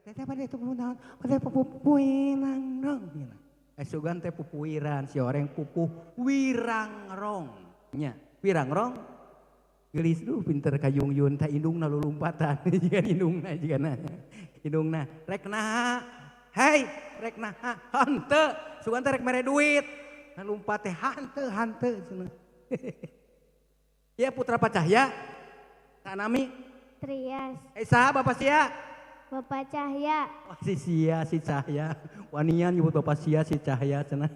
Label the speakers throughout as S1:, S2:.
S1: Teteh pada itu naon? Pada pupuh wirangrong. Sugan teh pupuiran si orang pupuh wirangrong. Nya, wirangrong gelis duh pinter kayung yun ta indungna lulumpatan. Jigan indungna jigana. Indungna rek naha. Hei, rek naha. Hante, sugan teh rek mere duit. Lompat teh hante cenah. Ya putra Pacahya. Sanami
S2: Trias,
S1: saha Bapak Sia?
S2: Bapak Cahya,
S1: Oh, si Sia, si Cahya. Wanian nyebut Bapak Sia, si Cahya cenah.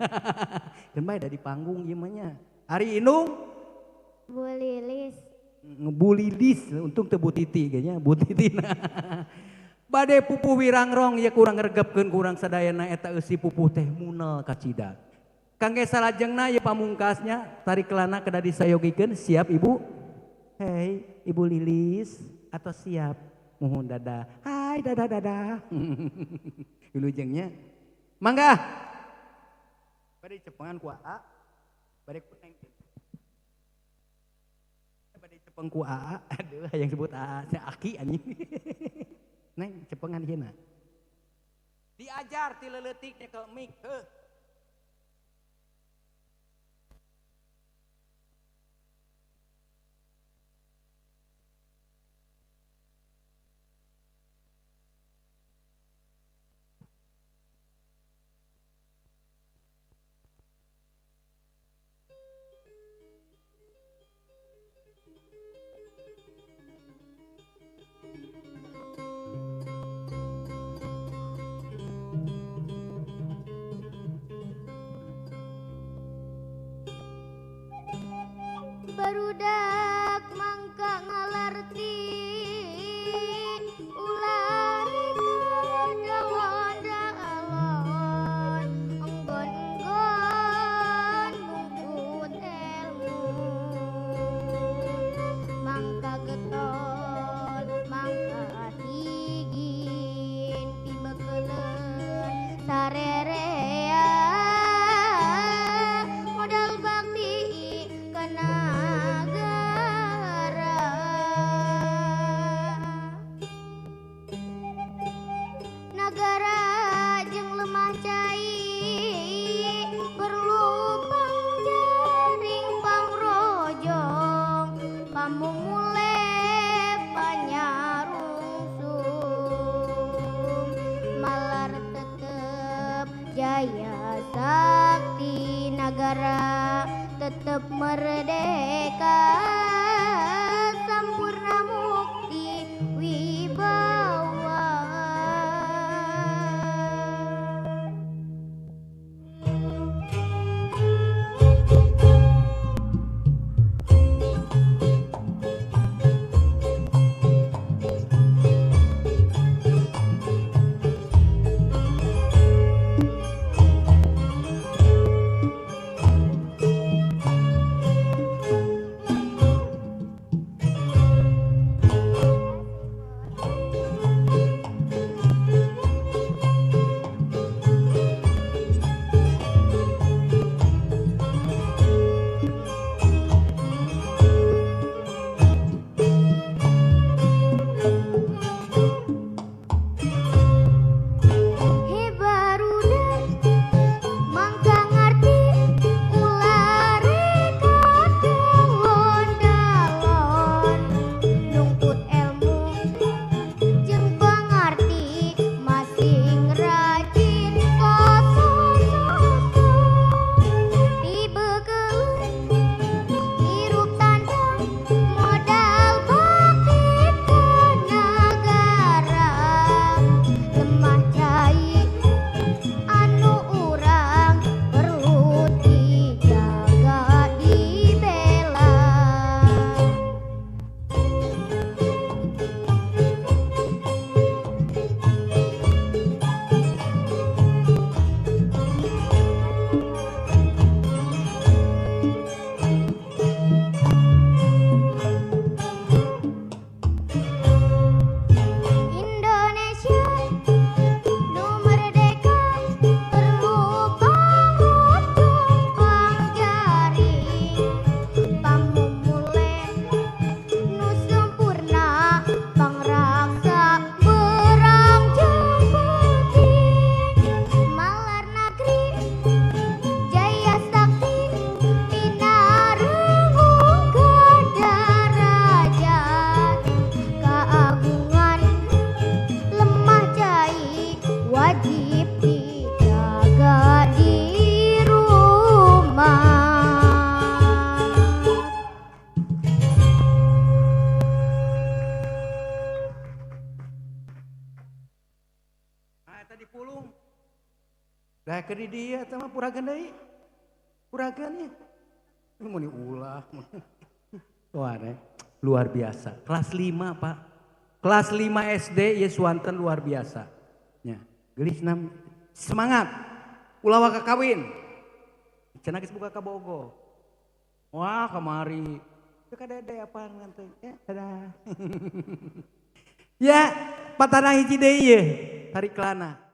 S1: Kan bae da di panggung ieu mah nya. Ari Inung
S2: Bu Lilis,
S1: ngebulilis untung teu Bu Titi kayaknya Bu Titina. Bade pupuh wirangrong ya kurang ngregepkeun kurang sadayana eta eusi pupuh teh munel kacida. Kangge salajengna ye pamungkasnya tarik kelana kedah disayogikeun siap Ibu? Hei Ibu Lilis atau siap? Muhun dadah. Hai dadah. Wilujengnya. Mangga. Bade cepengan ku AA. Bade kuneng. Bade cepeng ku AA. Aduh yang sebut AA nya Aki anjing. Neng cepengan hieuna. Diajar ti leuletiknya ke mik heuh.
S2: barudak mangka ngalarti ulah dalon-dalon enggon-enggon nuntut ilmu mangka getol mangka digin pibekeuleun sarerea modal bakti ka nagara nagara jeung lemah cai perlu pangjaring pangrojong pamumule panyarungsung malar tetep jaya sakti nagara tetep merdeka sampurna mukti wibawa
S1: Eta dipulung. Dah ke di dia sama puragan deui. Puragan ya. Ini mau diulah. Wah, luar biasa. Kelas 5, Pak. Kelas 5 SD ya Suwanten luar biasa. Ya, gelis nam semangat. Ulah waka kawin. Cenah geus buka ka Bogo. Wah, kamari. Teu kadede apaan ngantuy. Ya, dadah. Ya, patana hiji deui ye. Tarik kelana.